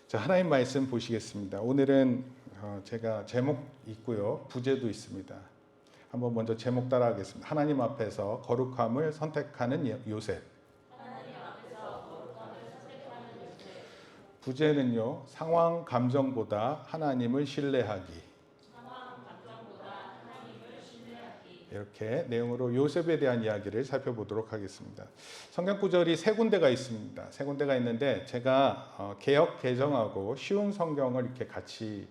자, 하나님 말씀 보시겠습니다. 오늘은 제가 제목 있고요. 부제도 있습니다. 한번 먼저 제목 따라하겠습니다. 하나님 앞에서 거룩함을 선택하는 요셉. 부제는요. 상황 감정보다 하나님을 신뢰하기. 이렇게 내용으로 요셉에 대한 이야기를 살펴보도록 하겠습니다. 성경 구절이 세 군데가 있습니다. 세 군데가 있는데 제가 개역 개정하고 쉬운 성경을 이렇게 같이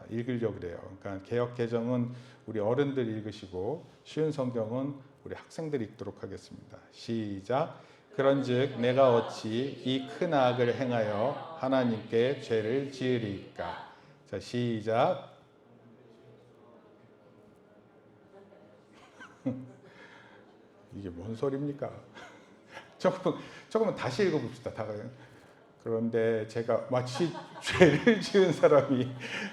읽으려고 그래요. 그러니까 개역 개정은 우리 어른들 읽으시고 쉬운 성경은 우리 학생들 읽도록 하겠습니다. 시작. 그런즉 내가 어찌 이 큰 악을 행하여 하나님께 죄를 지으리까. 자, 시작. 이게 뭔 소리입니까? 조금만 다시 읽어봅시다. 그런데 제가 마치 죄를 지은 사람이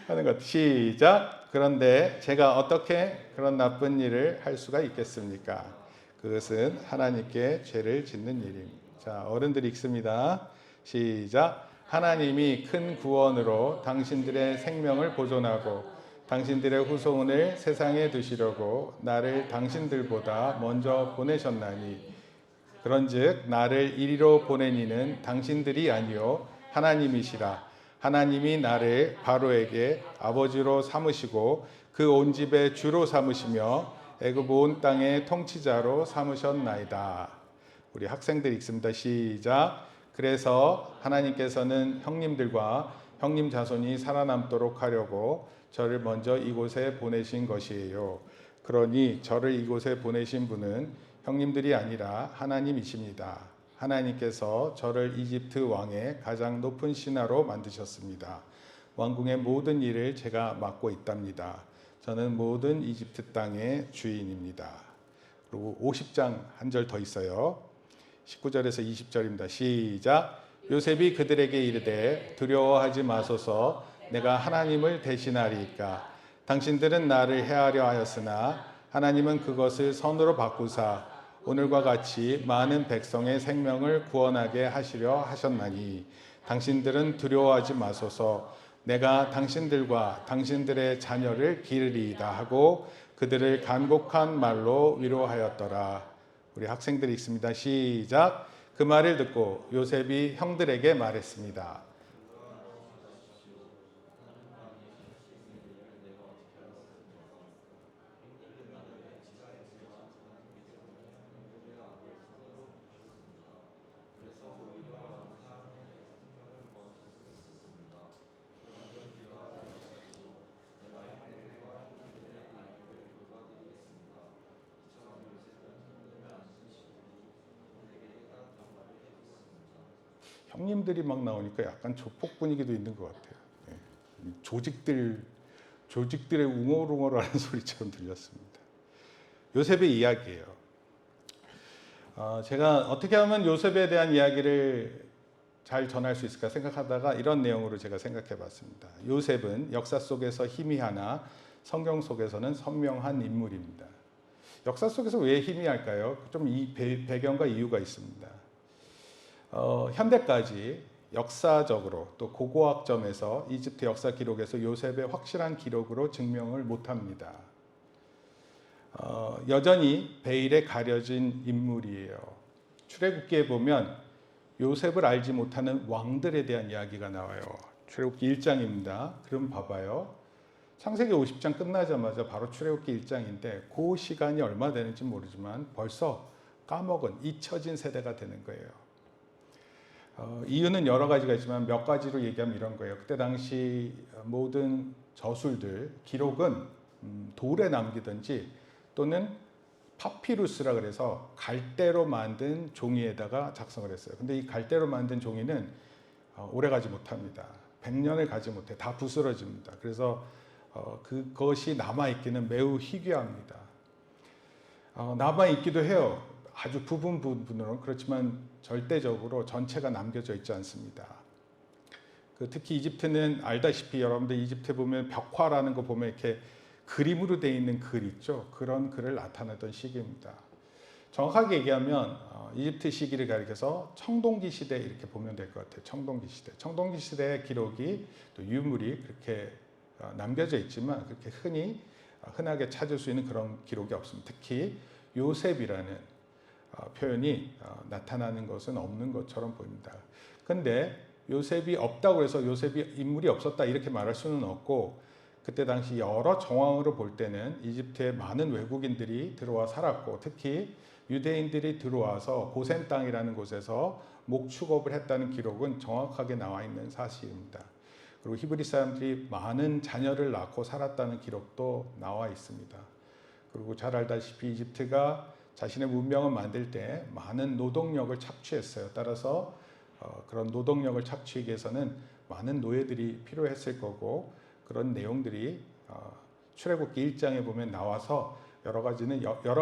하는 것. 시작. 그런데 제가 어떻게 그런 나쁜 일을 할 수가 있겠습니까? 그것은 하나님께 죄를 짓는 일입니다. 자, 어른들이 읽습니다. 시작. 하나님이 큰 구원으로 당신들의 생명을 보존하고 당신들의 후손을 세상에 두시려고 나를 당신들보다 먼저 보내셨나니 그런즉 나를 이리로 보낸 이는 당신들이 아니요 하나님이시라. 하나님이 나를 바로에게 아버지로 삼으시고 그 온 집의 주로 삼으시며 애굽 온 땅의 통치자로 삼으셨나이다. 우리 학생들 읽습니다. 시작. 그래서 하나님께서는 형님들과 형님 자손이 살아남도록 하려고 저를 먼저 이곳에 보내신 것이에요. 그러니 저를 이곳에 보내신 분은 형님들이 아니라 하나님이십니다. 하나님께서 저를 이집트 왕의 가장 높은 신하로 만드셨습니다. 왕궁의 모든 일을 제가 맡고 있답니다. 저는 모든 이집트 땅의 주인입니다. 그리고 50장 한 절 더 있어요. 19절에서 20절입니다. 시작. 요셉이 그들에게 이르되 두려워하지 마소서. 내가 하나님을 대신하리이까. 당신들은 나를 해하려 하였으나 하나님은 그것을 선으로 바꾸사 오늘과 같이 많은 백성의 생명을 구원하게 하시려 하셨나니 당신들은 두려워하지 마소서. 내가 당신들과 당신들의 자녀를 기르리이다 하고 그들을 간곡한 말로 위로하였더라. 우리 학생들이 읽습니다. 시작. 그 말을 듣고 요셉이 형들에게 말했습니다. 형님들이 막 나오니까 약간 조폭 분위기도 있는 것 같아요. 조직들의 웅얼웅얼하는 소리처럼 들렸습니다. 요셉의 이야기예요. 제가 어떻게 하면 요셉에 대한 이야기를 잘 전할 수 있을까 생각하다가 이런 내용으로 제가 생각해 봤습니다. 요셉은 역사 속에서 희미하나 성경 속에서는 선명한 인물입니다. 역사 속에서 왜 희미할까요? 좀 이 배경과 이유가 있습니다. 현대까지 역사적으로 또 고고학점에서 이집트 역사 기록에서 요셉의 확실한 기록으로 증명을 못합니다. 여전히 베일에 가려진 인물이에요. 출애굽기에 보면 요셉을 알지 못하는 왕들에 대한 이야기가 나와요. 출애굽기 1장입니다. 그럼 봐봐요. 창세기 50장 끝나자마자 바로 출애굽기 1장인데 그 시간이 얼마 되는지 모르지만 벌써 까먹은 잊혀진 세대가 되는 거예요. 이유는 여러 가지가 있지만 몇 가지로 얘기하면 이런 거예요. 그때 당시 모든 저술들, 기록은 돌에 남기든지 또는 파피루스라 그래서 갈대로 만든 종이에다가 작성을 했어요. 근데 이 갈대로 만든 종이는 오래 가지 못합니다. 100년을 가지 못해. 다 부스러집니다. 그래서 그것이 남아있기는 매우 희귀합니다. 남아있기도 해요. 아주 부분으로는. 그렇지만 절대적으로 전체가 남겨져 있지 않습니다. 특히 이집트는 알다시피 여러분들 이집트 보면 벽화라는 거 보면 이렇게 그림으로 되어 있는 글 있죠. 그런 글을 나타내던 시기입니다. 정확하게 얘기하면 이집트 시기를 가리켜서 청동기 시대 이렇게 보면 될 것 같아요. 청동기 시대. 청동기 시대의 기록이 또 유물이 그렇게 남겨져 있지만 그렇게 흔하게 찾을 수 있는 그런 기록이 없습니다. 특히 요셉이라는 표현이 나타나는 것은 없는 것처럼 보입니다. 근데 요셉이 없다고 해서 요셉이 인물이 없었다 이렇게 말할 수는 없고, 그때 당시 여러 정황으로 볼 때는 이집트에 많은 외국인들이 들어와 살았고, 특히 유대인들이 들어와서 고센 땅이라는 곳에서 목축업을 했다는 기록은 정확하게 나와 있는 사실입니다. 그리고 히브리 사람들이 많은 자녀를 낳고 살았다는 기록도 나와 있습니다. 그리고 잘 알다시피 이집트가 자신의 문명을 만들 때 많은 노동력을 착취했어요. 따라서 그런 노동력을 착취하기 위해서는 많은 노예들이 필요했을 거고, 그런 내용들이 출애굽기 1장에 보면 나와서 여러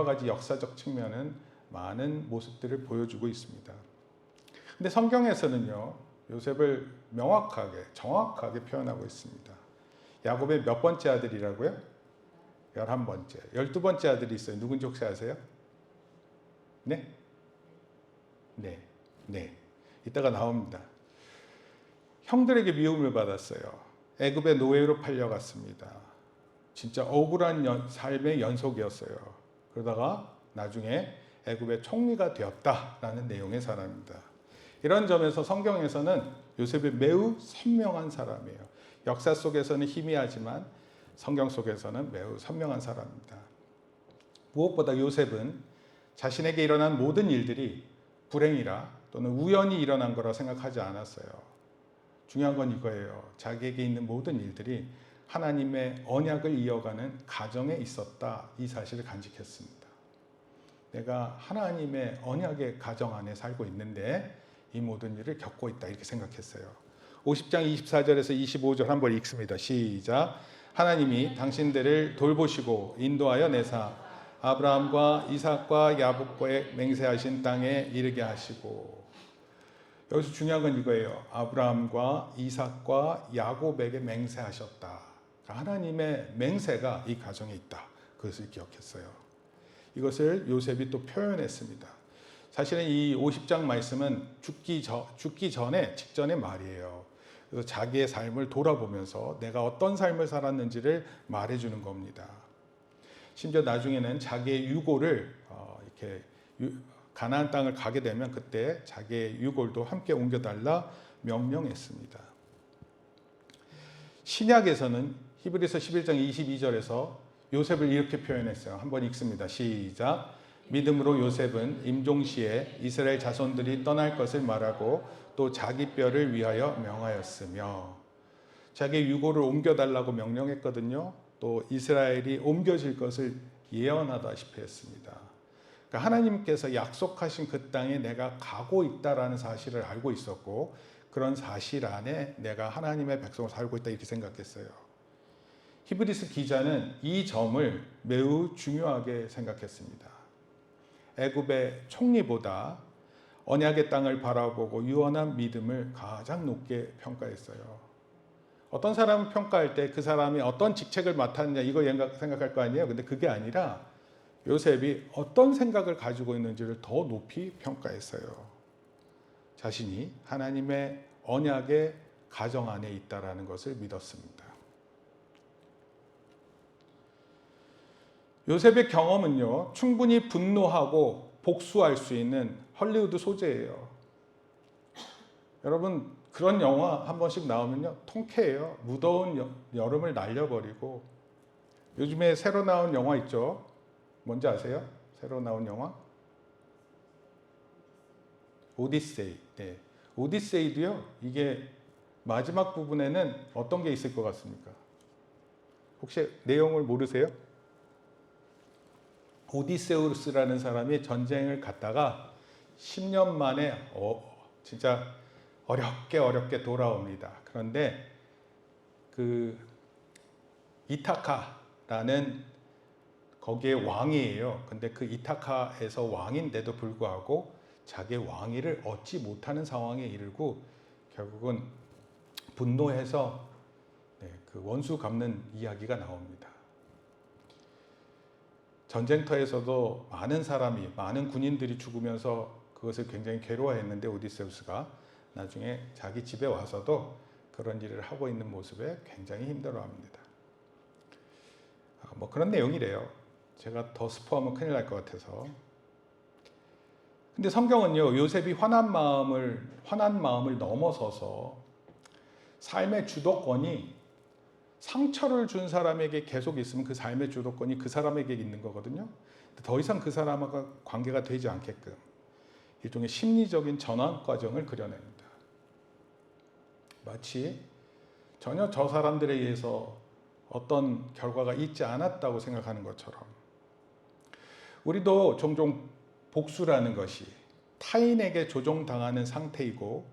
가지 역사적 측면은 많은 모습들을 보여주고 있습니다. 근데 성경에서는요, 요셉을 명확하게, 정확하게 표현하고 있습니다. 야곱의 몇 번째 아들이라고요? 11번째. 12번째 아들이 있어요. 누군지 혹시 아세요? 네? 네. 이따가 나옵니다. 형들에게 미움을 받았어요. 애굽의 노예로 팔려갔습니다. 진짜 억울한 삶의 연속이었어요. 그러다가 나중에 애굽의 총리가 되었다라는 내용의 사람입니다. 이런 점에서 성경에서는 요셉이 매우 선명한 사람이에요. 역사 속에서는 희미하지만 성경 속에서는 매우 선명한 사람입니다. 무엇보다 요셉은 자신에게 일어난 모든 일들이 불행이라 또는 우연히 일어난 거라 생각하지 않았어요. 중요한 건 이거예요. 자기에게 있는 모든 일들이 하나님의 언약을 이어가는 가정에 있었다. 이 사실을 간직했습니다. 내가 하나님의 언약의 가정 안에 살고 있는데 이 모든 일을 겪고 있다. 이렇게 생각했어요. 50장 24절에서 25절 한번 읽습니다. 시작. 하나님이 당신들을 돌보시고 인도하여 내사 아브라함과 이삭과 야곱과의 맹세하신 땅에 이르게 하시고. 여기서 중요한 건 이거예요. 아브라함과 이삭과 야곱에게 맹세하셨다. 하나님의 맹세가 이 가정에 있다. 그것을 기억했어요. 이것을 요셉이 또 표현했습니다. 사실은 이 50장 말씀은 죽기 전에 직전의 말이에요. 그래서 자기의 삶을 돌아보면서 내가 어떤 삶을 살았는지를 말해주는 겁니다. 심지어 나중에는 자기의 유골을 이렇게 가나안 땅을 가게 되면 그때 자기의 유골도 함께 옮겨달라 명령했습니다. 신약에서는 히브리서 11장 22절에서 요셉을 이렇게 표현했어요. 한번 읽습니다. 시작. 믿음으로 요셉은 임종시에 이스라엘 자손들이 떠날 것을 말하고 또 자기 뼈를 위하여 명하였으며, 자기의 유골을 옮겨달라고 명령했거든요. 또 이스라엘이 옮겨질 것을 예언하다시피 했습니다. 그러니까 하나님께서 약속하신 그 땅에 내가 가고 있다라는 사실을 알고 있었고, 그런 사실 안에 내가 하나님의 백성으로 살고 있다 이렇게 생각했어요. 히브리서 기자는 이 점을 매우 중요하게 생각했습니다. 애굽의 총리보다 언약의 땅을 바라보고 유언한 믿음을 가장 높게 평가했어요. 어떤 사람을 평가할 때 그 사람이 어떤 직책을 맡았느냐 이거 생각할 거 아니에요. 근데 그게 아니라 요셉이 어떤 생각을 가지고 있는지를 더 높이 평가했어요. 자신이 하나님의 언약의 가정 안에 있다라는 것을 믿었습니다. 요셉의 경험은요, 충분히 분노하고 복수할 수 있는 헐리우드 소재예요. 여러분, 그런 영화 한 번씩 나오면요, 통쾌해요. 무더운 여름을 날려버리고. 요즘에 새로 나온 영화 있죠? 뭔지 아세요? 새로 나온 영화? 오디세이. 네. 오디세이도요, 이게 마지막 부분에는 어떤 게 있을 것 같습니까? 혹시 내용을 모르세요? 오디세우스라는 사람이 전쟁을 갔다가 10년 만에 진짜 어렵게 돌아옵니다. 그런데 그 이타카라는 거기에 왕이에요. 근데 그 이타카에서 왕인데도 불구하고 자기의 왕위를 얻지 못하는 상황에 이르고 결국은 분노해서 그 원수 갚는 이야기가 나옵니다. 전쟁터에서도 많은 군인들이 죽으면서 그것을 굉장히 괴로워했는데 오디세우스가 나중에 자기 집에 와서도 그런 일을 하고 있는 모습에 굉장히 힘들어합니다. 뭐 그런 내용이래요. 제가 더 스포하면 큰일 날 것 같아서. 근데 성경은요, 요셉이 화난 마음을 넘어서서 삶의 주도권이 상처를 준 사람에게 계속 있으면 그 삶의 주도권이 그 사람에게 있는 거거든요. 더 이상 그 사람과 관계가 되지 않게끔 일종의 심리적인 전환 과정을 그려냅니다. 마치 전혀 저 사람들에 의해서 어떤 결과가 있지 않았다고 생각하는 것처럼 우리도 종종 복수라는 것이 타인에게 조종당하는 상태이고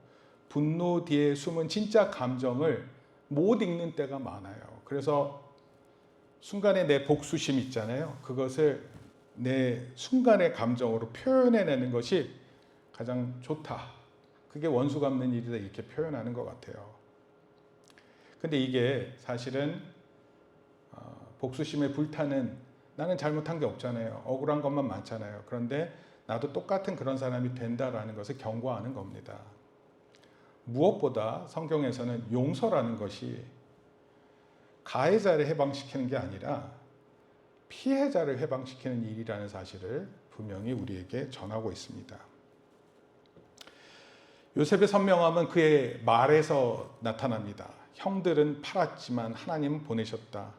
분노 뒤에 숨은 진짜 감정을 못 읽는 때가 많아요. 그래서 순간에 내 복수심 있잖아요. 그것을 내 순간의 감정으로 표현해내는 것이 가장 좋다. 그게 원수 갚는 일이다 이렇게 표현하는 것 같아요. 근데 이게 사실은 복수심에 불타는 나는 잘못한 게 없잖아요. 억울한 것만 많잖아요. 그런데 나도 똑같은 그런 사람이 된다라는 것을 경고하는 겁니다. 무엇보다 성경에서는 용서라는 것이 가해자를 해방시키는 게 아니라 피해자를 해방시키는 일이라는 사실을 분명히 우리에게 전하고 있습니다. 요셉의 선명함은 그의 말에서 나타납니다. 형들은 팔았지만 하나님은 보내셨다.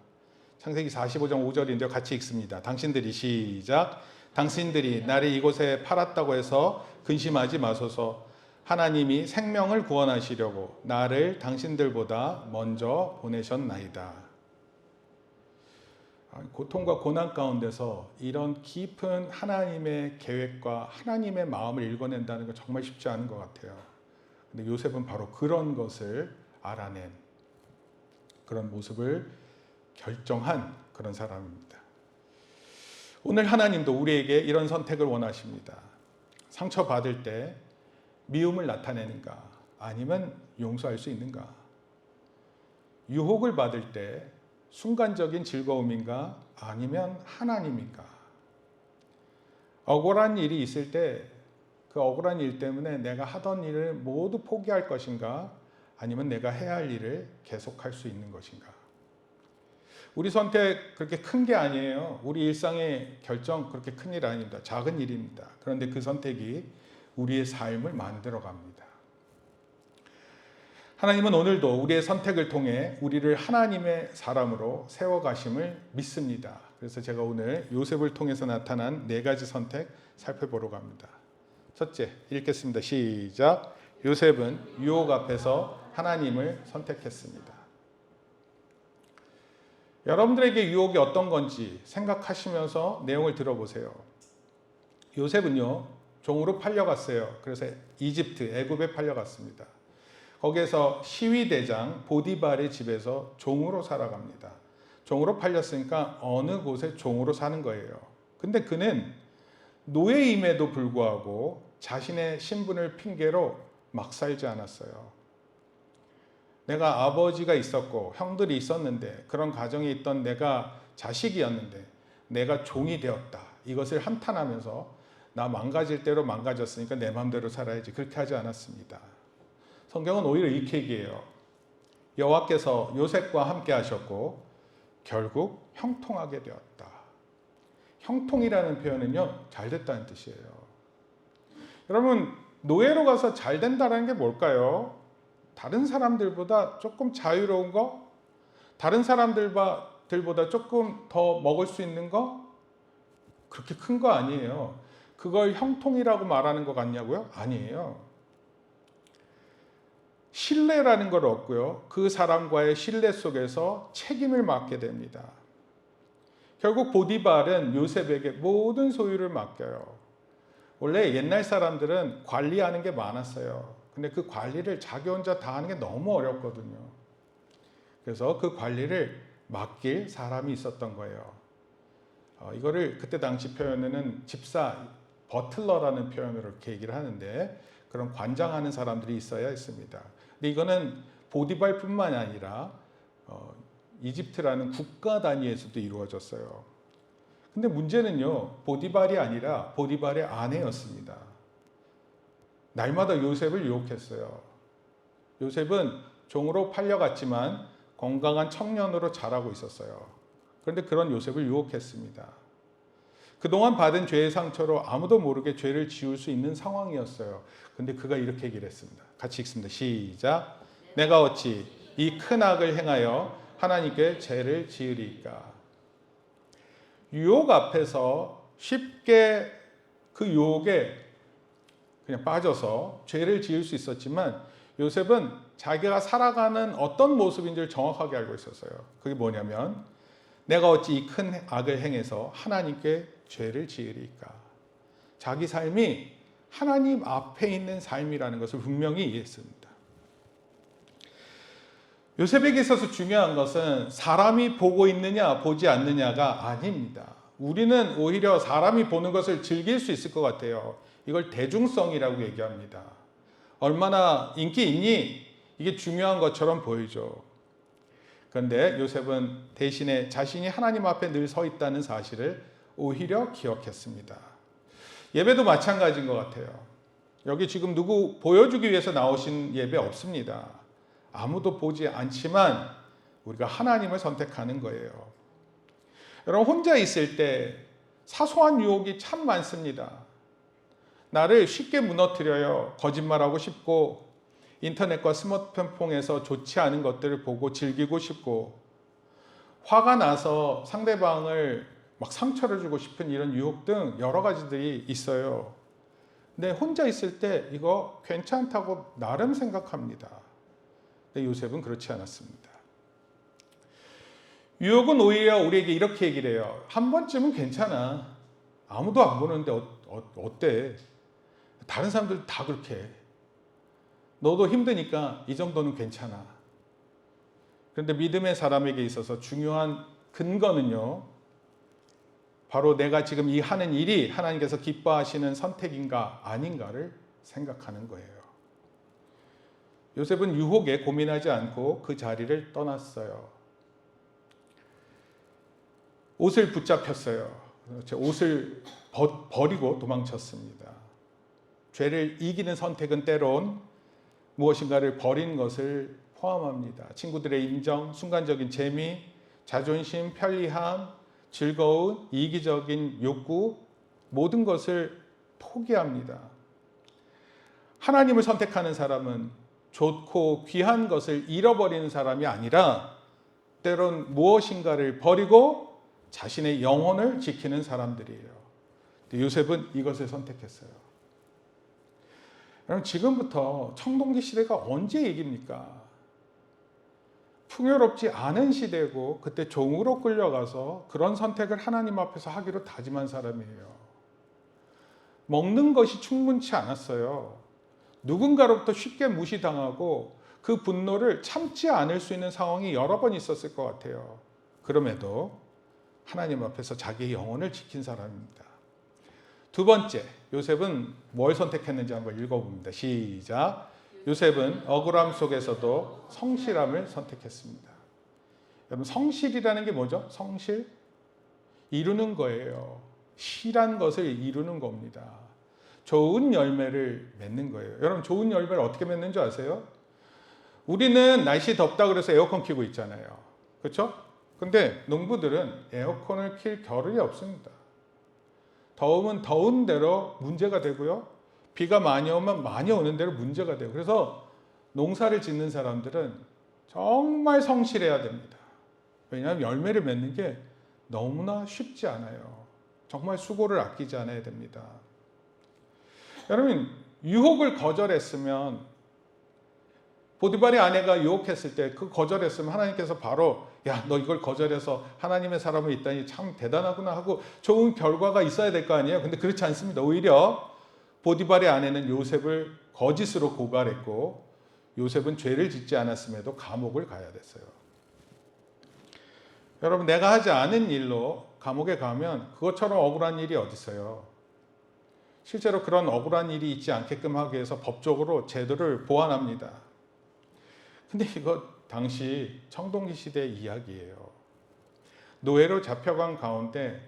창세기 45장 5절인데요. 같이 읽습니다. 당신들이 시작. 당신들이 나를 이곳에 팔았다고 해서 근심하지 마소서. 하나님이 생명을 구원하시려고 나를 당신들보다 먼저 보내셨나이다. 고통과 고난 가운데서 이런 깊은 하나님의 계획과 하나님의 마음을 읽어낸다는 건 정말 쉽지 않은 것 같아요. 근데 요셉은 바로 그런 것을 알아낸 그런 모습을 결정한 그런 사람입니다. 오늘 하나님도 우리에게 이런 선택을 원하십니다. 상처받을 때 미움을 나타내는가 아니면 용서할 수 있는가? 유혹을 받을 때 순간적인 즐거움인가 아니면 하나님인가? 억울한 일이 있을 때 그 억울한 일 때문에 내가 하던 일을 모두 포기할 것인가 아니면 내가 해야 할 일을 계속할 수 있는 것인가? 우리 선택 그렇게 큰 게 아니에요. 우리 일상의 결정 그렇게 큰 일 아닙니다. 작은 일입니다. 그런데 그 선택이 우리의 삶을 만들어 갑니다. 하나님은 오늘도 우리의 선택을 통해 우리를 하나님의 사람으로 세워가심을 믿습니다. 그래서 제가 오늘 요셉을 통해서 나타난 4가지 선택 살펴보러 갑니다. 첫째, 읽겠습니다. 시작. 요셉은 유혹 앞에서 하나님을 선택했습니다. 여러분들에게 유혹이 어떤 건지 생각하시면서 내용을 들어보세요. 요셉은요, 종으로 팔려갔어요. 그래서 이집트, 애굽에 팔려갔습니다. 거기에서 시위대장 보디발의 집에서 종으로 살아갑니다. 종으로 팔렸으니까 어느 곳에 종으로 사는 거예요. 근데 그는 노예임에도 불구하고 자신의 신분을 핑계로 막 살지 않았어요. 내가 아버지가 있었고 형들이 있었는데 그런 가정에 있던 내가 자식이었는데 내가 종이 되었다. 이것을 한탄하면서 나 망가질 대로 망가졌으니까 내 마음대로 살아야지. 그렇게 하지 않았습니다. 성경은 오히려 이렇게 얘기해요. 여호와께서 요셉과 함께 하셨고 결국 형통하게 되었다. 형통이라는 표현은요, 잘 됐다는 뜻이에요. 여러분, 노예로 가서 잘 된다는 게 뭘까요? 다른 사람들보다 조금 자유로운 거? 다른 사람들보다 조금 더 먹을 수 있는 거? 그렇게 큰 거 아니에요. 그걸 형통이라고 말하는 것 같냐고요? 아니에요. 신뢰라는 걸 얻고요. 그 사람과의 신뢰 속에서 책임을 맡게 됩니다. 결국 보디발은 요셉에게 모든 소유를 맡겨요. 원래 옛날 사람들은 관리하는 게 많았어요. 근데 그 관리를 자기 혼자 다 하는 게 너무 어렵거든요. 그래서 그 관리를 맡길 사람이 있었던 거예요. 이거를 그때 당시 표현에는 집사, 버틀러라는 표현으로 이렇게 얘기를 하는데 그런 관장하는 사람들이 있어야 했습니다. 근데 이거는 보디발뿐만 아니라 이집트라는 국가 단위에서도 이루어졌어요. 근데 문제는요, 보디발이 아니라 보디발의 아내였습니다. 날마다 요셉을 유혹했어요. 요셉은 종으로 팔려갔지만 건강한 청년으로 자라고 있었어요. 그런데 그런 요셉을 유혹했습니다. 그동안 받은 죄의 상처로 아무도 모르게 죄를 지을 수 있는 상황이었어요. 근데 그가 이렇게 얘기를 했습니다. 같이 읽습니다. 시작. 내가 어찌 이 큰 악을 행하여 하나님께 죄를 지으리까. 유혹 앞에서 쉽게 그 유혹에 그냥 빠져서 죄를 지을 수 있었지만 요셉은 자기가 살아가는 어떤 모습인지를 정확하게 알고 있었어요. 그게 뭐냐면 내가 어찌 이 큰 악을 행해서 하나님께 죄를 지으리까. 자기 삶이 하나님 앞에 있는 삶이라는 것을 분명히 이해했습니다. 요셉에게 있어서 중요한 것은 사람이 보고 있느냐 보지 않느냐가 아닙니다. 우리는 오히려 사람이 보는 것을 즐길 수 있을 것 같아요. 이걸 대중성이라고 얘기합니다. 얼마나 인기 있니? 이게 중요한 것처럼 보이죠. 그런데 요셉은 대신에 자신이 하나님 앞에 늘 서 있다는 사실을 오히려 기억했습니다. 예배도 마찬가지인 것 같아요. 여기 지금 누구 보여주기 위해서 나오신 예배 없습니다. 아무도 보지 않지만 우리가 하나님을 선택하는 거예요. 여러분, 혼자 있을 때 사소한 유혹이 참 많습니다. 나를 쉽게 무너뜨려요. 거짓말하고 싶고 인터넷과 스마트폰 통해서 좋지 않은 것들을 보고 즐기고 싶고 화가 나서 상대방을 막 상처를 주고 싶은 이런 유혹 등 여러 가지들이 있어요. 근데 혼자 있을 때 이거 괜찮다고 나름 생각합니다. 근데 요셉은 그렇지 않았습니다. 유혹은 오히려 우리에게 이렇게 얘기를 해요. 한 번쯤은 괜찮아. 아무도 안 보는데 어때? 다른 사람들 다 그렇게 해. 너도 힘드니까 이 정도는 괜찮아. 그런데 믿음의 사람에게 있어서 중요한 근거는요, 바로 내가 지금 이 하는 일이 하나님께서 기뻐하시는 선택인가 아닌가를 생각하는 거예요. 요셉은 유혹에 고민하지 않고 그 자리를 떠났어요. 옷을 붙잡혔어요. 옷을 버리고 도망쳤습니다. 죄를 이기는 선택은 때론 무엇인가를 버린 것을 포함합니다. 친구들의 인정, 순간적인 재미, 자존심, 편리함, 즐거운 이기적인 욕구, 모든 것을 포기합니다. 하나님을 선택하는 사람은 좋고 귀한 것을 잃어버리는 사람이 아니라 때론 무엇인가를 버리고 자신의 영혼을 지키는 사람들이에요. 요셉은 이것을 선택했어요. 여러분, 지금부터 청동기 시대가 언제 얘기입니까? 풍요롭지 않은 시대고 그때 종으로 끌려가서 그런 선택을 하나님 앞에서 하기로 다짐한 사람이에요. 먹는 것이 충분치 않았어요. 누군가로부터 쉽게 무시당하고 그 분노를 참지 않을 수 있는 상황이 여러 번 있었을 것 같아요. 그럼에도 하나님 앞에서 자기의 영혼을 지킨 사람입니다. 두 번째, 요셉은 뭘 선택했는지 한번 읽어봅니다. 시작. 요셉은 억울함 속에서도 성실함을 선택했습니다. 여러분, 성실이라는 게 뭐죠? 성실? 이루는 거예요. 실한 것을 이루는 겁니다. 좋은 열매를 맺는 거예요. 여러분, 좋은 열매를 어떻게 맺는 줄 아세요? 우리는 날씨 덥다 그래서 에어컨 켜고 있잖아요. 그렇죠? 근데 농부들은 에어컨을 킬 겨를이 없습니다. 더우면 더운 대로 문제가 되고요. 비가 많이 오면 많이 오는 대로 문제가 돼요. 그래서 농사를 짓는 사람들은 정말 성실해야 됩니다. 왜냐하면 열매를 맺는 게 너무나 쉽지 않아요. 정말 수고를 아끼지 않아야 됩니다. 여러분, 유혹을 거절했으면, 보디발의 아내가 유혹했을 때 그 거절했으면 하나님께서 바로 야, 너 이걸 거절해서 하나님의 사람을 있다니 참 대단하구나 하고 좋은 결과가 있어야 될 거 아니에요. 근데 그렇지 않습니다. 오히려 보디발의 아내는 요셉을 거짓으로 고발했고 요셉은 죄를 짓지 않았음에도 감옥을 가야 됐어요. 여러분, 내가 하지 않은 일로 감옥에 가면 그것처럼 억울한 일이 어디 있어요. 실제로 그런 억울한 일이 있지 않게끔 하기 위해서 법적으로 제도를 보완합니다. 근데 이거 당시 청동기 시대의 이야기예요. 노예로 잡혀간 가운데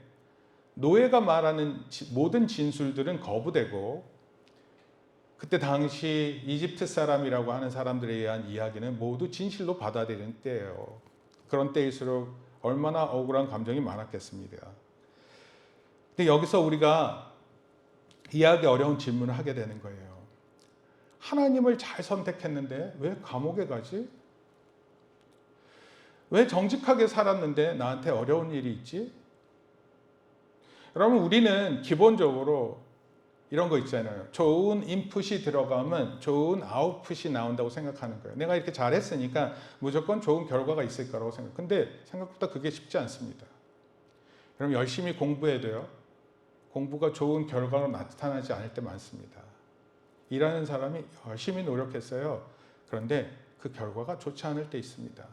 노예가 말하는 모든 진술들은 거부되고 그때 당시 이집트 사람이라고 하는 사람들에 의한 이야기는 모두 진실로 받아들이는 때예요. 그런 때일수록 얼마나 억울한 감정이 많았겠습니까? 근데 여기서 우리가 이해하기 어려운 질문을 하게 되는 거예요. 하나님을 잘 선택했는데 왜 감옥에 가지? 왜 정직하게 살았는데 나한테 어려운 일이 있지? 여러분, 우리는 기본적으로 이런 거 있잖아요. 좋은 인풋이 들어가면 좋은 아웃풋이 나온다고 생각하는 거예요. 내가 이렇게 잘했으니까 무조건 좋은 결과가 있을 거라고 생각해요. 근데 생각보다 그게 쉽지 않습니다. 그럼 열심히 공부해도요, 공부가 좋은 결과로 나타나지 않을 때 많습니다. 일하는 사람이 열심히 노력했어요. 그런데 그 결과가 좋지 않을 때 있습니다.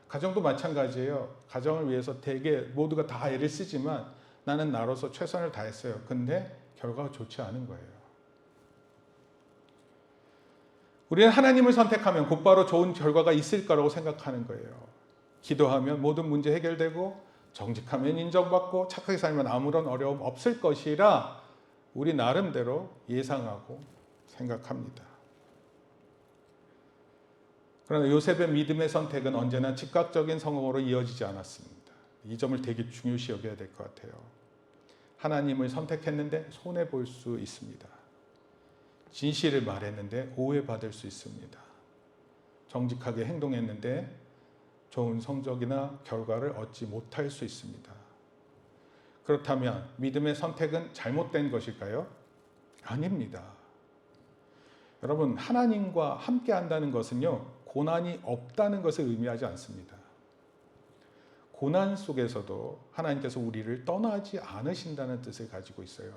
가정도 마찬가지예요. 가정을 위해서 되게 모두가 다 애를 쓰지만 나는 나로서 최선을 다했어요. 근데 결과가 좋지 않은 거예요. 우리는 하나님을 선택하면 곧바로 좋은 결과가 있을 거라고 생각하는 거예요. 기도하면 모든 문제 해결되고 정직하면 인정받고 착하게 살면 아무런 어려움 없을 것이라 우리 나름대로 예상하고 생각합니다. 그러나 요셉의 믿음의 선택은 언제나 즉각적인 성공으로 이어지지 않았습니다. 이 점을 되게 중요시 여겨야 될 것 같아요. 하나님을 선택했는데 손해볼 수 있습니다. 진실을 말했는데 오해받을 수 있습니다. 정직하게 행동했는데 좋은 성적이나 결과를 얻지 못할 수 있습니다. 그렇다면 믿음의 선택은 잘못된 것일까요? 아닙니다. 여러분, 하나님과 함께 한다는 것은요, 고난이 없다는 것을 의미하지 않습니다. 고난 속에서도 하나님께서 우리를 떠나지 않으신다는 뜻을 가지고 있어요.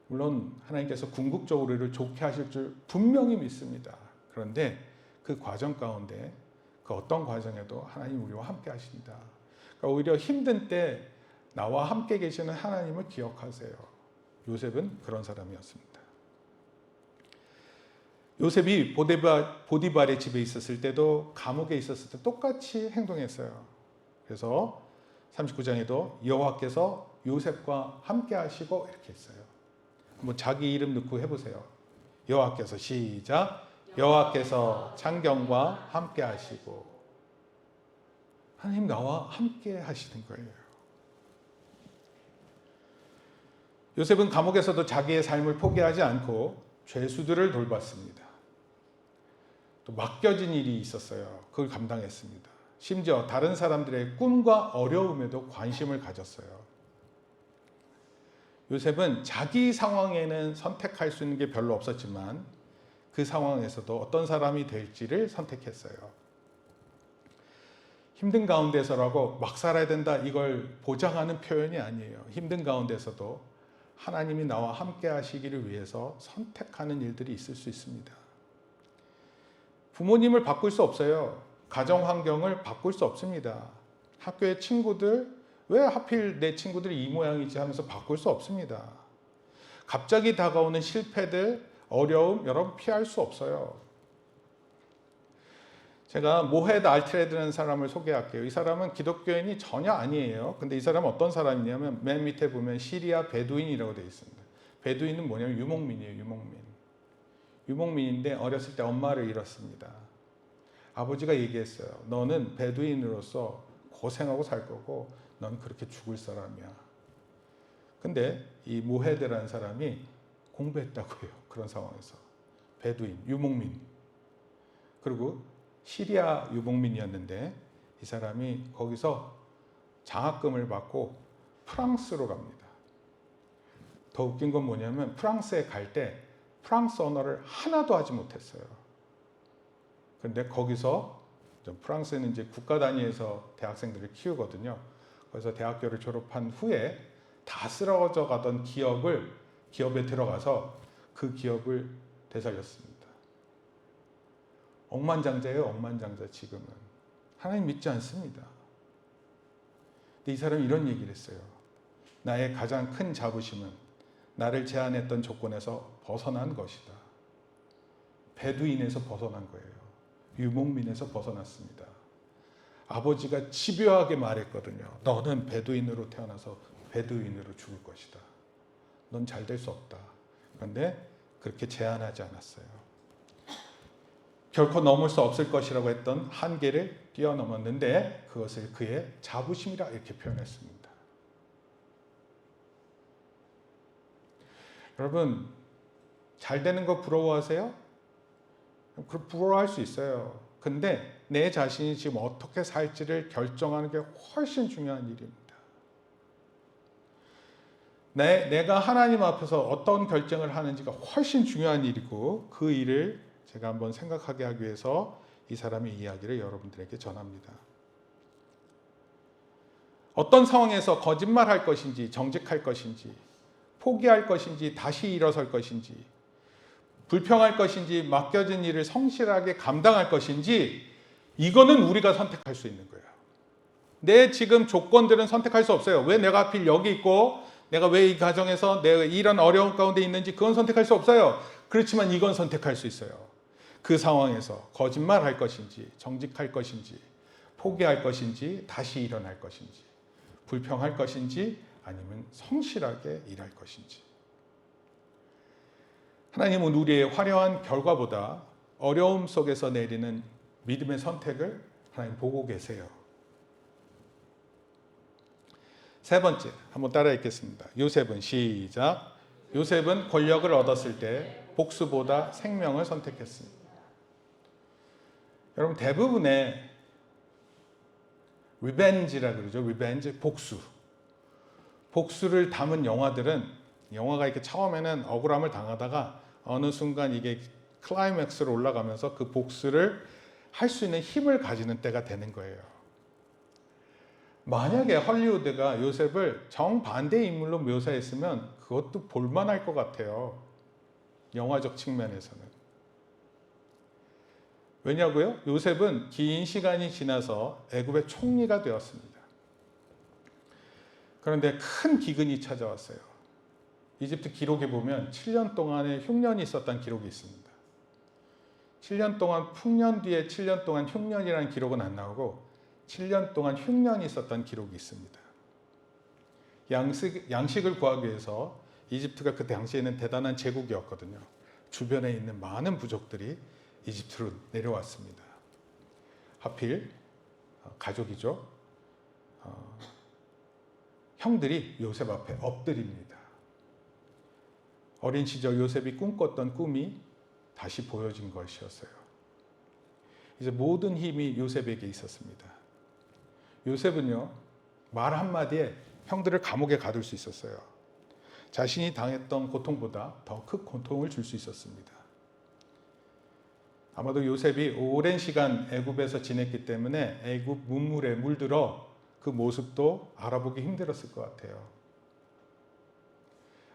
물론 하나님께서 궁극적으로 우리를 좋게 하실 줄 분명히 믿습니다. 그런데 그 과정 가운데 그 어떤 과정에도 하나님 우리와 함께 하신다. 그러니까 오히려 힘든 때 나와 함께 계시는 하나님을 기억하세요. 요셉은 그런 사람이었습니다. 요셉이 보디발의 집에 있었을 때도 감옥에 있었을 때 똑같이 행동했어요. 그래서 39장에도 여호와께서 요셉과 함께 하시고 이렇게 했어요. 한번 자기 이름 넣고 해보세요. 여호와께서 시작. 여호와께서 창경과 함께 하시고. 하나님 나와 함께 하시는 거예요. 요셉은 감옥에서도 자기의 삶을 포기하지 않고 죄수들을 돌봤습니다. 또 맡겨진 일이 있었어요. 그걸 감당했습니다. 심지어 다른 사람들의 꿈과 어려움에도 관심을 가졌어요. 요셉은 자기 상황에는 선택할 수 있는 게 별로 없었지만 그 상황에서도 어떤 사람이 될지를 선택했어요. 힘든 가운데서라고 막 살아야 된다 이걸 보장하는 표현이 아니에요. 힘든 가운데서도 하나님이 나와 함께 하시기를 위해서 선택하는 일들이 있을 수 있습니다. 부모님을 바꿀 수 없어요. 가정 환경을 바꿀 수 없습니다. 학교의 친구들, 왜 하필 내 친구들이 이 모양이지 하면서 바꿀 수 없습니다. 갑자기 다가오는 실패들, 어려움, 여러분 피할 수 없어요. 제가 모헤드 알트레드라는 사람을 소개할게요. 이 사람은 기독교인이 전혀 아니에요. 근데 이 사람은 어떤 사람이냐면 맨 밑에 보면 시리아 베두인이라고 되어 있습니다. 베두인은 뭐냐면 유목민이에요. 유목민인데 어렸을 때 엄마를 잃었습니다. 아버지가 얘기했어요. 너는 베두인으로서 고생하고 살 거고 넌 그렇게 죽을 사람이야. 근데 이 모헤드라는 사람이 공부했다고 해요. 그런 상황에서. 베두인, 유목민. 그리고 시리아 유목민이었는데 이 사람이 거기서 장학금을 받고 프랑스로 갑니다. 더 웃긴 건 뭐냐면 프랑스에 갈 때 프랑스 언어를 하나도 하지 못했어요. 그런데 거기서 프랑스는 이제 국가 단위에서 대학생들을 키우거든요. 그래서 대학교를 졸업한 후에 다 쓰러져 가던 기업에 들어가서 그 기업을 되살렸습니다. 억만장자예요, 억만장자 지금은. 하나님 믿지 않습니다. 근데 이 사람이 이런 얘기를 했어요. 나의 가장 큰 자부심은 나를 제한했던 조건에서 벗어난 것이다. 베두인에서 벗어난 거예요. 유목민에서 벗어났습니다. 아버지가 집요하게 말했거든요. 너는 베두인으로 태어나서 베두인으로 죽을 것이다. 넌 잘 될 수 없다. 그런데 그렇게 제한하지 않았어요. 결코 넘을 수 없을 것이라고 했던 한계를 뛰어넘었는데 그것을 그의 자부심이라 이렇게 표현했습니다. 여러분, 잘 되는 거 부러워하세요? 부러워할 수 있어요. 근데 내 자신이 지금 어떻게 살지를 결정하는 게 훨씬 중요한 일입니다. 내가 하나님 앞에서 어떤 결정을 하는지가 훨씬 중요한 일이고 그 일을 제가 한번 생각하게 하기 위해서 이 사람의 이야기를 여러분들에게 전합니다. 어떤 상황에서 거짓말할 것인지 정직할 것인지 포기할 것인지 다시 일어설 것인지 불평할 것인지 맡겨진 일을 성실하게 감당할 것인지 이거는 우리가 선택할 수 있는 거예요. 내 지금 조건들은 선택할 수 없어요. 왜 내가 하필 여기 있고 내가 왜 이 가정에서 내가 이런 어려운 가운데 있는지 그건 선택할 수 없어요. 그렇지만 이건 선택할 수 있어요. 그 상황에서 거짓말할 것인지 정직할 것인지 포기할 것인지 다시 일어날 것인지 불평할 것인지 아니면 성실하게 일할 것인지. 하나님은 우리의 화려한 결과보다 어려움 속에서 내리는 믿음의 선택을 하나님 보고 계세요. 세 번째, 한번 따라 읽겠습니다. 요셉은 시작. 요셉은 권력을 얻었을 때 복수보다 생명을 선택했습니다. 여러분, 대부분의 리벤지라 그러죠. 리벤지, 복수를 담은 영화들은 영화가 이렇게 처음에는 억울함을 당하다가 어느 순간 이게 클라이맥스로 올라가면서 그 복수를 할 수 있는 힘을 가지는 때가 되는 거예요. 만약에 헐리우드가 요셉을 정반대의 인물로 묘사했으면 그것도 볼만할 것 같아요. 영화적 측면에서는. 왜냐고요? 요셉은 긴 시간이 지나서 애굽의 총리가 되었습니다. 그런데 큰 기근이 찾아왔어요. 이집트 기록에 보면 7년 동안의 흉년이 있었다는 기록이 있습니다. 7년 동안 풍년 뒤에 7년 동안 흉년이라는 기록은 안 나오고 7년 동안 흉년이 있었다는 기록이 있습니다. 양식을 구하기 위해서 이집트가 그 당시에는 대단한 제국이었거든요. 주변에 있는 많은 부족들이 이집트로 내려왔습니다. 하필 가족이죠. 형들이 요셉 앞에 엎드립니다. 어린 시절 요셉이 꿈꿨던 꿈이 다시 보여진 것이었어요. 이제 모든 힘이 요셉에게 있었습니다. 요셉은요, 말 한마디에 형들을 감옥에 가둘 수 있었어요. 자신이 당했던 고통보다 더 큰 고통을 줄 수 있었습니다. 아마도 요셉이 오랜 시간 애굽에서 지냈기 때문에 애굽 문물에 물들어 그 모습도 알아보기 힘들었을 것 같아요.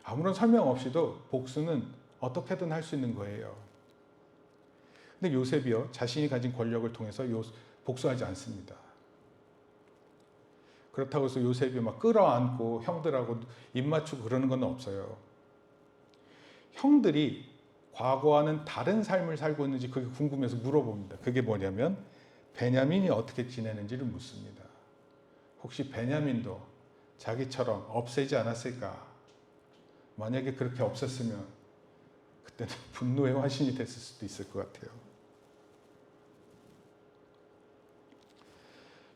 아무런 설명 없이도 복수는 어떻게든 할 수 있는 거예요. 근데 요셉이요, 자신이 가진 권력을 통해서 복수하지 않습니다. 그렇다고 해서 요셉이 막 끌어안고 형들하고 입 맞추고 그러는 건 없어요. 형들이 과거와는 다른 삶을 살고 있는지 그게 궁금해서 물어봅니다. 그게 뭐냐면 베냐민이 어떻게 지내는지를 묻습니다. 혹시 베냐민도 자기처럼 없애지 않았을까? 만약에 그렇게 없었으면 그때는 분노의 화신이 됐을 수도 있을 것 같아요.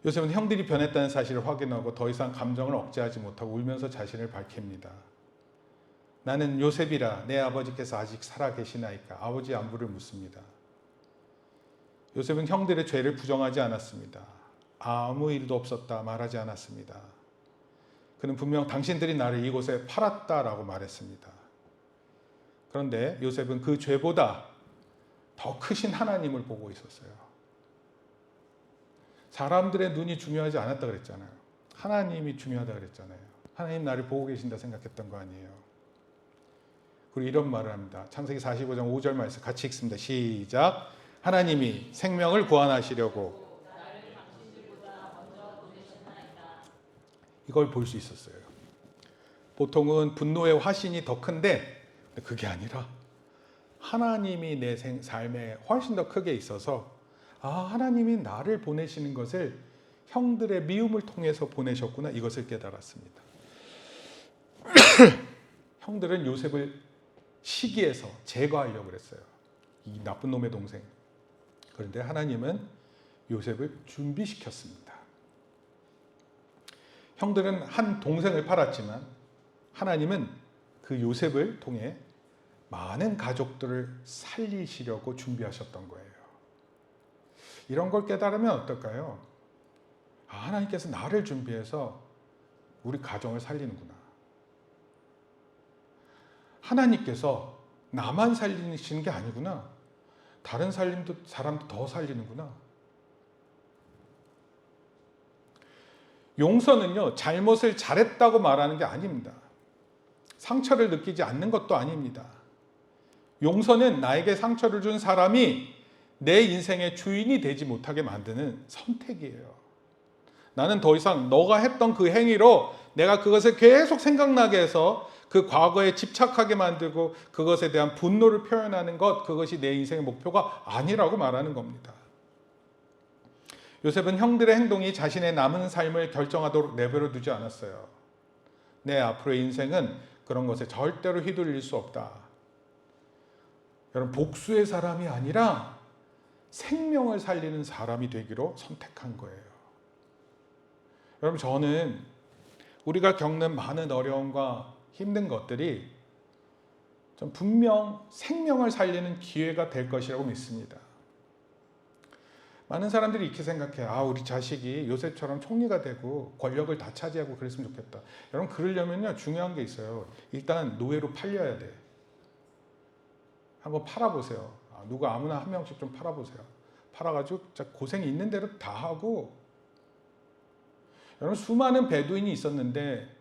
요셉은 형들이 변했다는 사실을 확인하고 더 이상 감정을 억제하지 못하고 울면서 자신을 밝힙니다. 나는 요셉이라 내 아버지께서 아직 살아계시나이까? 아버지의 안부를 묻습니다. 요셉은 형들의 죄를 부정하지 않았습니다. 아무 일도 없었다 말하지 않았습니다. 그는 분명 당신들이 나를 이곳에 팔았다라고 말했습니다. 그런데 요셉은 그 죄보다 더 크신 하나님을 보고 있었어요. 사람들의 눈이 중요하지 않았다 그랬잖아요. 하나님이 중요하다 그랬잖아요. 하나님 나를 보고 계신다 생각했던 거 아니에요. 그리고 이런 말을 합니다. 창세기 45장 5절 말씀 같이 읽습니다. 시작. 하나님이 생명을 구원하시려고 이걸 볼 수 있었어요. 보통은 분노의 화신이 더 큰데 그게 아니라 하나님이 내 삶에 훨씬 더 크게 있어서 하나님이 나를 보내시는 것을 형들의 미움을 통해서 보내셨구나, 이것을 깨달았습니다. 형들은 요셉을 시기에서 제거하려고 그랬어요. 이 나쁜 놈의 동생. 그런데 하나님은 요셉을 준비시켰습니다. 형들은 한 동생을 팔았지만 하나님은 그 요셉을 통해 많은 가족들을 살리시려고 준비하셨던 거예요. 이런 걸 깨달으면 어떨까요? 하나님께서 나를 준비해서 우리 가정을 살리는구나. 하나님께서 나만 살리시는 게 아니구나. 다른 사람도 더 살리는구나. 용서는요, 잘못을 잘했다고 말하는 게 아닙니다. 상처를 느끼지 않는 것도 아닙니다. 용서는 나에게 상처를 준 사람이 내 인생의 주인이 되지 못하게 만드는 선택이에요. 나는 더 이상 너가 했던 그 행위로 내가 그것을 계속 생각나게 해서 그 과거에 집착하게 만들고 그것에 대한 분노를 표현하는 것, 그것이 내 인생의 목표가 아니라고 말하는 겁니다. 요셉은 형들의 행동이 자신의 남은 삶을 결정하도록 내버려 두지 않았어요. 내 앞으로의 인생은 그런 것에 절대로 휘둘릴 수 없다. 여러분, 복수의 사람이 아니라 생명을 살리는 사람이 되기로 선택한 거예요. 여러분, 저는 우리가 겪는 많은 어려움과 힘든 것들이 좀 분명 생명을 살리는 기회가 될 것이라고 믿습니다. 많은 사람들이 이렇게 생각해요. 우리 자식이 요셉처럼 총리가 되고 권력을 다 차지하고 그랬으면 좋겠다. 여러분, 그러려면요, 중요한 게 있어요. 일단 노예로 팔려야 돼. 한번 팔아보세요. 누가 아무나 한 명씩 좀 팔아보세요. 팔아가지고 진짜 고생이 있는 대로 다 하고. 여러분, 수많은 베두인이 있었는데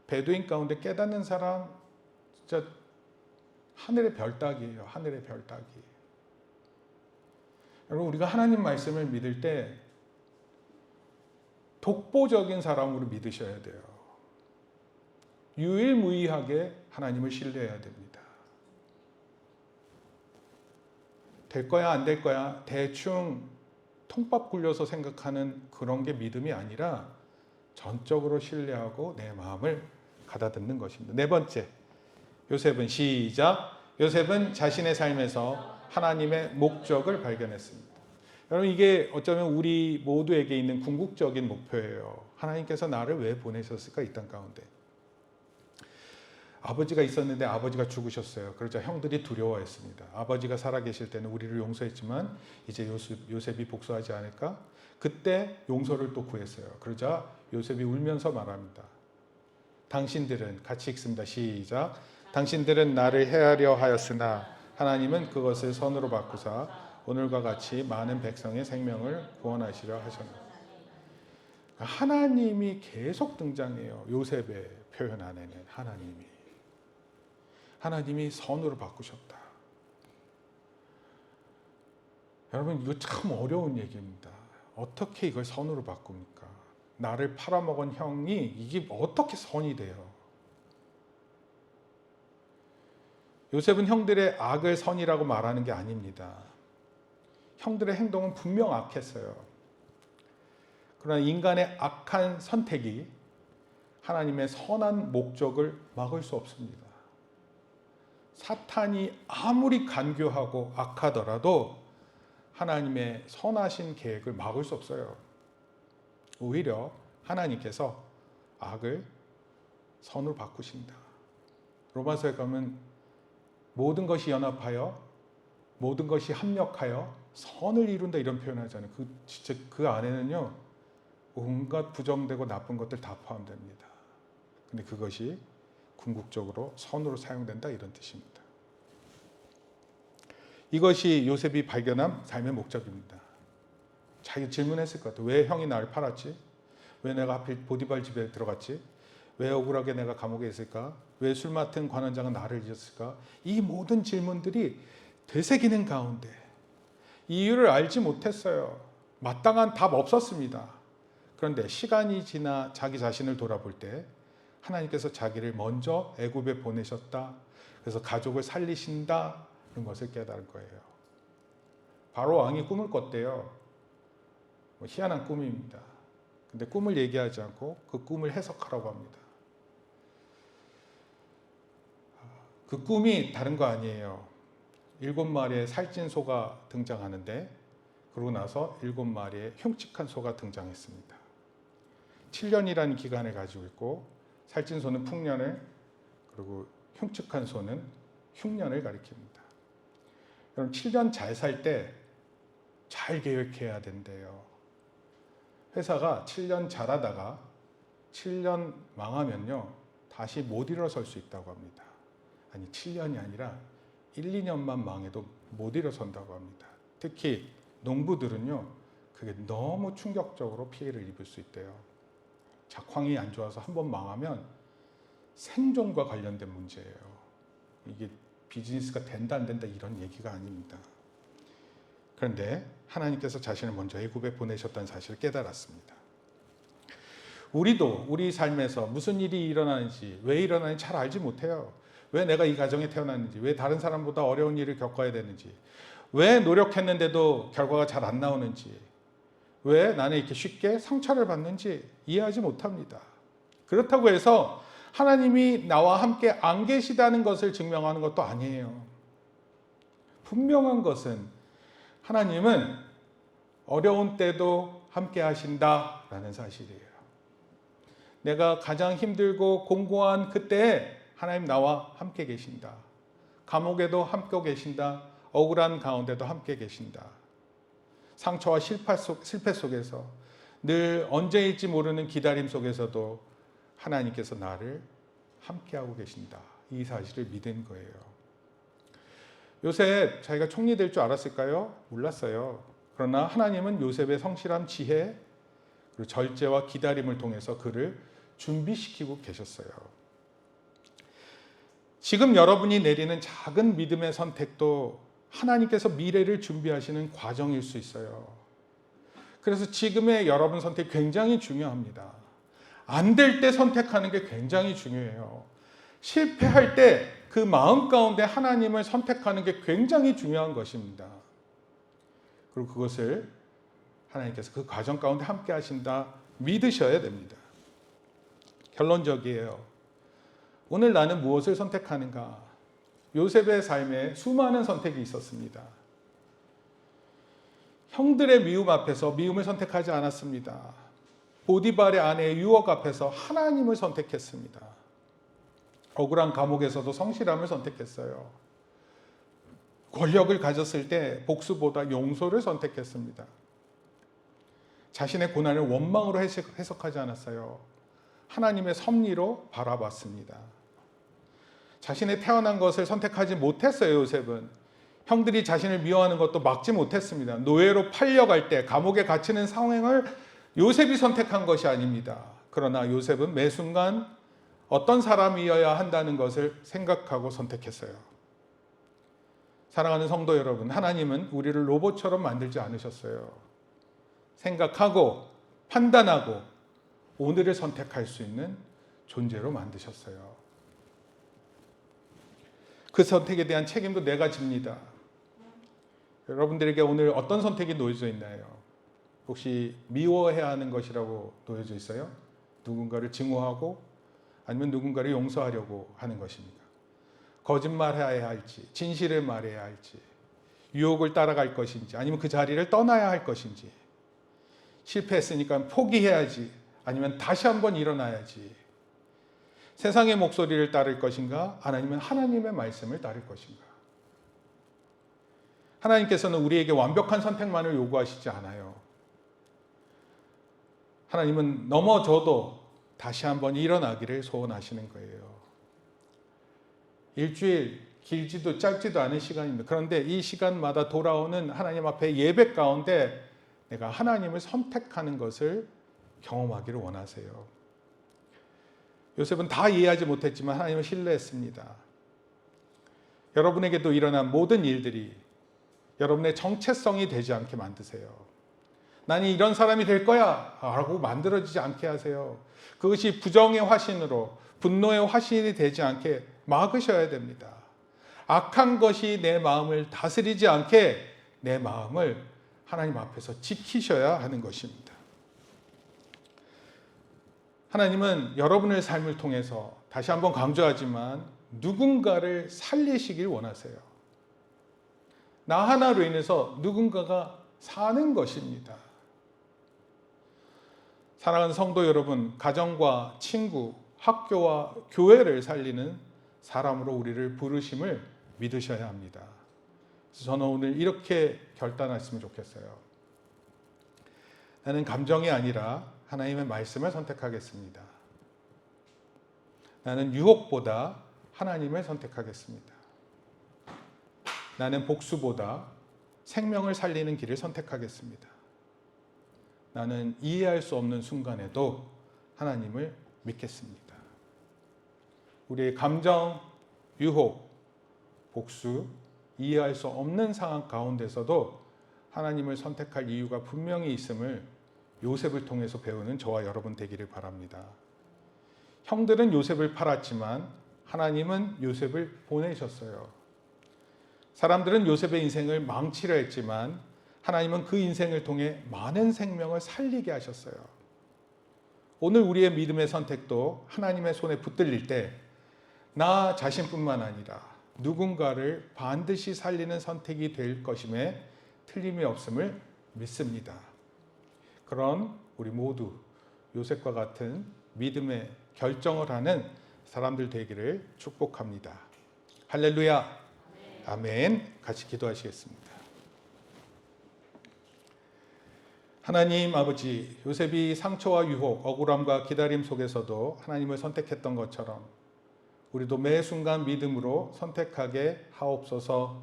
베두인 가운데 깨닫는 사람 진짜 하늘의 별 따기예요. 하늘의 별 따기. 여러분, 우리가 하나님 말씀을 믿을 때 독보적인 사람으로 믿으셔야 돼요. 유일무이하게 하나님을 신뢰해야 됩니다. 될 거야 안 될 거야 대충 통밥 굴려서 생각하는 그런 게 믿음이 아니라 전적으로 신뢰하고 내 마음을 가다듬는 것입니다. 네 번째, 요셉은 시작. 요셉은 자신의 삶에서 하나님의 목적을 발견했습니다. 여러분, 이게 어쩌면 우리 모두에게 있는 궁극적인 목표예요. 하나님께서 나를 왜 보내셨을까, 이 땅 가운데. 아버지가 있었는데 아버지가 죽으셨어요. 그러자 형들이 두려워했습니다. 아버지가 살아계실 때는 우리를 용서했지만 이제 요셉이 복수하지 않을까? 그때 용서를 또 구했어요. 그러자 요셉이 울면서 말합니다. 당신들은, 같이 읽습니다. 시작. 당신들은 나를 해하려 하였으나 하나님은 그것을 선으로 바꾸사 오늘과 같이 많은 백성의 생명을 구원하시려 하셨습니다. 하나님이 계속 등장해요. 요셉의 표현 안에는 하나님이 선으로 바꾸셨다. 여러분, 이거 참 어려운 얘기입니다. 어떻게 이걸 선으로 바꿉니까? 나를 팔아먹은 형이 이게 어떻게 선이 돼요? 요셉은 형들의 악을 선이라고 말하는 게 아닙니다. 형들의 행동은 분명 악했어요. 그러나 인간의 악한 선택이 하나님의 선한 목적을 막을 수 없습니다. 사탄이 아무리 간교하고 악하더라도 하나님의 선하신 계획을 막을 수 없어요. 오히려 하나님께서 악을 선으로 바꾸신다. 로마서에 가면 모든 것이 연합하여 모든 것이 합력하여 선을 이룬다, 이런 표현을 하잖아요. 진짜 그 안에는요, 온갖 부정되고 나쁜 것들 다 포함됩니다. 근데 그것이 궁극적으로 선으로 사용된다, 이런 뜻입니다. 이것이 요셉이 발견한 삶의 목적입니다. 자기 질문했을 것 같아요. 왜 형이 나를 팔았지? 왜 내가 하필 보디발 집에 들어갔지? 왜 억울하게 내가 감옥에 있을까? 왜 술 맡은 관원장은 나를 잊었을까? 이 모든 질문들이 되새기는 가운데 이유를 알지 못했어요. 마땅한 답 없었습니다. 그런데 시간이 지나 자기 자신을 돌아볼 때 하나님께서 자기를 먼저 애굽에 보내셨다. 그래서 가족을 살리신다. 이런 것을 깨달은 거예요. 바로 왕이 꿈을 꿨대요. 희한한 꿈입니다. 근데 꿈을 얘기하지 않고 그 꿈을 해석하라고 합니다. 그 꿈이 다른 거 아니에요. 7마리의 살찐 소가 등장하는데 그러고 나서 7마리의 흉측한 소가 등장했습니다. 7년이라는 기간을 가지고 있고 살찐 소는 풍년을, 그리고 흉측한 소는 흉년을 가리킵니다. 그럼 7년 잘 살 때 잘 계획해야 된대요. 회사가 7년 잘하다가 7년 망하면요 다시 못 일어설 수 있다고 합니다. 아니 7년이 아니라 1, 2년만 망해도 못 일어선다고 합니다. 특히 농부들은요 그게 너무 충격적으로 피해를 입을 수 있대요. 작황이 안 좋아서 한번 망하면 생존과 관련된 문제예요. 이게 비즈니스가 된다 안 된다 이런 얘기가 아닙니다. 그런데 하나님께서 자신을 먼저 애굽에 보내셨다는 사실을 깨달았습니다. 우리도 우리 삶에서 무슨 일이 일어나는지, 왜 일어나는지 잘 알지 못해요. 왜 내가 이 가정에 태어났는지, 왜 다른 사람보다 어려운 일을 겪어야 되는지, 왜 노력했는데도 결과가 잘 안 나오는지, 왜 나는 이렇게 쉽게 상처를 받는지 이해하지 못합니다. 그렇다고 해서 하나님이 나와 함께 안 계시다는 것을 증명하는 것도 아니에요. 분명한 것은 하나님은 어려운 때도 함께 하신다라는 사실이에요. 내가 가장 힘들고 공고한 그때에 하나님 나와 함께 계신다. 감옥에도 함께 계신다. 억울한 가운데도 함께 계신다. 상처와 실패 속에서 늘 언제일지 모르는 기다림 속에서도 하나님께서 나를 함께하고 계신다. 이 사실을 믿은 거예요. 요셉 자기가 총리 될 줄 알았을까요? 몰랐어요. 그러나 하나님은 요셉의 성실함, 지혜, 그리고 절제와 기다림을 통해서 그를 준비시키고 계셨어요. 지금 여러분이 내리는 작은 믿음의 선택도 하나님께서 미래를 준비하시는 과정일 수 있어요. 그래서 지금의 여러분 선택 굉장히 중요합니다. 안 될 때 선택하는 게 굉장히 중요해요. 실패할 때 그 마음 가운데 하나님을 선택하는 게 굉장히 중요한 것입니다. 그리고 그것을 하나님께서 그 과정 가운데 함께 하신다 믿으셔야 됩니다. 결론적이에요. 오늘 나는 무엇을 선택하는가? 요셉의 삶에 수많은 선택이 있었습니다. 형들의 미움 앞에서 미움을 선택하지 않았습니다. 보디발의 아내의 유혹 앞에서 하나님을 선택했습니다. 억울한 감옥에서도 성실함을 선택했어요. 권력을 가졌을 때 복수보다 용서를 선택했습니다. 자신의 고난을 원망으로 해석하지 않았어요. 하나님의 섭리로 바라봤습니다. 자신의 태어난 것을 선택하지 못했어요. 요셉은 형들이 자신을 미워하는 것도 막지 못했습니다. 노예로 팔려갈 때 감옥에 갇히는 상황을 요셉이 선택한 것이 아닙니다. 그러나 요셉은 매 순간 어떤 사람이어야 한다는 것을 생각하고 선택했어요. 사랑하는 성도 여러분, 하나님은 우리를 로봇처럼 만들지 않으셨어요. 생각하고 판단하고 오늘을 선택할 수 있는 존재로 만드셨어요. 그 선택에 대한 책임도 내가 집니다. 여러분들에게 오늘 어떤 선택이 놓여져 있나요? 혹시 미워해야 하는 것이라고 놓여져 있어요? 누군가를 증오하고 아니면 누군가를 용서하려고 하는 것입니까? 거짓말해야 할지, 진실을 말해야 할지, 유혹을 따라갈 것인지, 아니면 그 자리를 떠나야 할 것인지, 실패했으니까 포기해야지, 아니면 다시 한번 일어나야지, 세상의 목소리를 따를 것인가, 아니면 하나님의 말씀을 따를 것인가. 하나님께서는 우리에게 완벽한 선택만을 요구하시지 않아요. 하나님은 넘어져도 다시 한번 일어나기를 소원하시는 거예요. 일주일 길지도 짧지도 않은 시간입니다. 그런데 이 시간마다 돌아오는 하나님 앞에 예배 가운데 내가 하나님을 선택하는 것을 경험하기를 원하세요. 요셉은 다 이해하지 못했지만 하나님을 신뢰했습니다. 여러분에게도 일어난 모든 일들이 여러분의 정체성이 되지 않게 만드세요. 나는 이런 사람이 될 거야 라고 만들어지지 않게 하세요. 그것이 부정의 화신으로 분노의 화신이 되지 않게 막으셔야 됩니다. 악한 것이 내 마음을 다스리지 않게 내 마음을 하나님 앞에서 지키셔야 하는 것입니다. 하나님은 여러분의 삶을 통해서 다시 한번 강조하지만 누군가를 살리시길 원하세요. 나 하나로 인해서 누군가가 사는 것입니다. 사랑하는 성도 여러분, 가정과 친구, 학교와 교회를 살리는 사람으로 우리를 부르심을 믿으셔야 합니다. 그래서 저는 오늘 이렇게 결단했으면 좋겠어요. 나는 감정이 아니라 하나님의 말씀을 선택하겠습니다. 나는 유혹보다 하나님을 선택하겠습니다. 나는 복수보다 생명을 살리는 길을 선택하겠습니다. 나는 이해할 수 없는 순간에도 하나님을 믿겠습니다. 우리의 감정, 유혹, 복수, 이해할 수 없는 상황 가운데서도 하나님을 선택할 이유가 분명히 있음을 요셉을 통해서 배우는 저와 여러분 되기를 바랍니다. 형들은 요셉을 팔았지만 하나님은 요셉을 보내셨어요. 사람들은 요셉의 인생을 망치려 했지만 하나님은 그 인생을 통해 많은 생명을 살리게 하셨어요. 오늘 우리의 믿음의 선택도 하나님의 손에 붙들릴 때 나 자신뿐만 아니라 누군가를 반드시 살리는 선택이 될 것임에 틀림이 없음을 믿습니다. 그런 우리 모두 요셉과 같은 믿음의 결정을 하는 사람들 되기를 축복합니다. 할렐루야. 아멘. 같이 기도하시겠습니다. 하나님 아버지, 요셉이 상처와 유혹, 억울함과 기다림 속에서도 하나님을 선택했던 것처럼 우리도 매 순간 믿음으로 선택하게 하옵소서.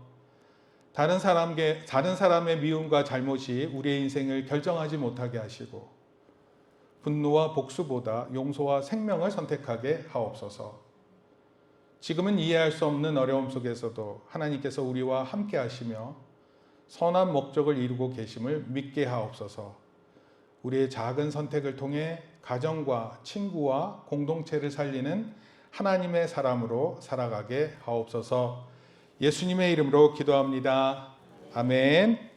다른 사람의 미움과 잘못이 우리의 인생을 결정하지 못하게 하시고 분노와 복수보다 용서와 생명을 선택하게 하옵소서. 지금은 이해할 수 없는 어려움 속에서도 하나님께서 우리와 함께 하시며 선한 목적을 이루고 계심을 믿게 하옵소서. 우리의 작은 선택을 통해 가정과 친구와 공동체를 살리는 하나님의 사람으로 살아가게 하옵소서. 예수님의 이름으로 기도합니다. 아멘.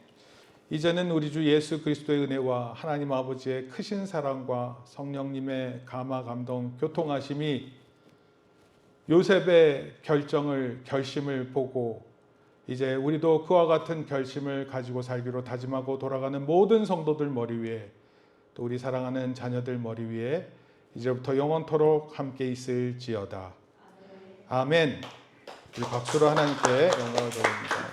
이제는 우리 주 예수 그리스도의 은혜와 하나님 아버지의 크신 사랑과 성령님의 감화 감동 교통하심이 요셉의 결심을 보고 이제 우리도 그와 같은 결심을 가지고 살기로 다짐하고 돌아가는 모든 성도들 머리 위에, 또 우리 사랑하는 자녀들 머리 위에 이제부터 영원토록 함께 있을지어다. 아멘. 우리 박수로 하나님께 영광을 돌립니다.